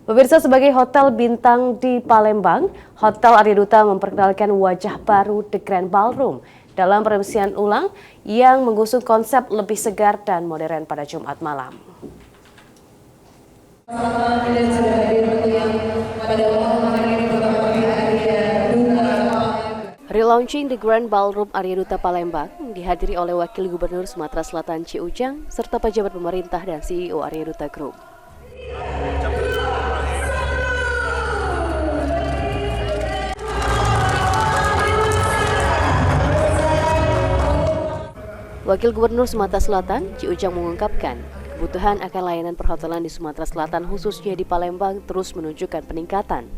Pemirsa, sebagai hotel bintang di Palembang, Hotel Arya Duta memperkenalkan wajah baru The Grand Ballroom dalam peremisian ulang yang mengusung konsep lebih segar dan modern pada Jumat malam. Relaunching The Grand Ballroom Arya Duta Palembang dihadiri oleh Wakil Gubernur Sumatera Selatan Ci Ujang serta pejabat pemerintah dan CEO Arya Duta Group. Wakil Gubernur Sumatera Selatan, Ci Ujang mengungkapkan, kebutuhan akan layanan perhotelan di Sumatera Selatan khususnya di Palembang terus menunjukkan peningkatan.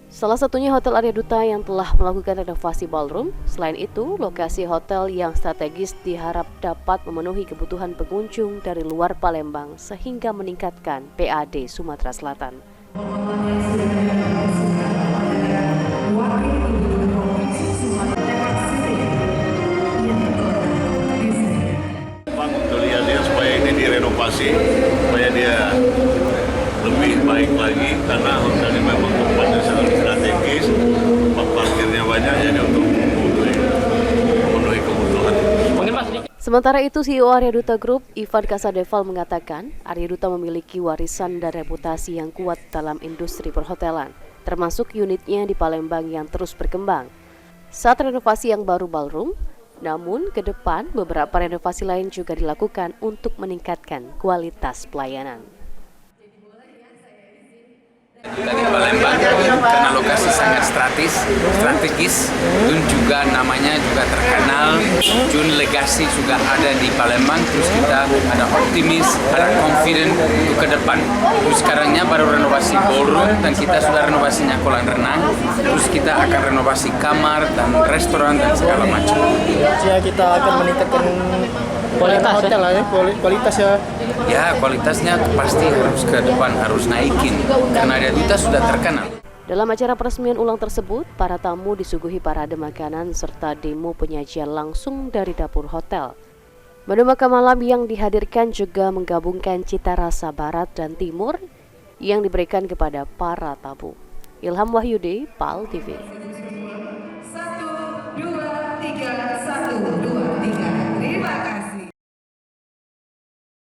Salah satunya Hotel Arya Duta yang telah melakukan renovasi ballroom. Selain itu, lokasi hotel yang strategis diharap dapat memenuhi kebutuhan pengunjung dari luar Palembang sehingga meningkatkan PAD Sumatera Selatan. Direnovasi supaya dia lebih baik lagi karena hotelnya memang tempatnya sangat strategis, tempat parkirnya banyak, jadi untuk memenuhi kebutuhan. Sementara itu, CEO Arya Duta Group, Ivan Kasadeval mengatakan, Arya Duta memiliki warisan dan reputasi yang kuat dalam industri perhotelan, termasuk unitnya di Palembang yang terus berkembang. Saat renovasi yang baru ballroom, namun ke depan beberapa renovasi lain juga dilakukan untuk meningkatkan kualitas pelayanan. Dari Palembang karena lokasi sangat strategis, dan juga namanya juga terkenal, Jun legasi juga ada di Palembang, terus kita ada optimis, ada confident untuk ke depan. Terus sekarangnya baru renovasi ballroom dan kita sudah renovasinya kolam renang, terus kita akan renovasi kamar dan restoran dan segala macam. Ya, kita akan meningkatkan kualitas hotel kualitas ya. Ya, kualitasnya pasti harus ke depan, harus naikin karena Arya Duta sudah terkenal. Dalam acara peresmian ulang tersebut, para tamu disuguhi parade makanan serta demo penyajian langsung dari dapur hotel. Menu makan malam yang dihadirkan juga menggabungkan cita rasa barat dan timur yang diberikan kepada para tamu. Ilham Wahyudi, PAL TV.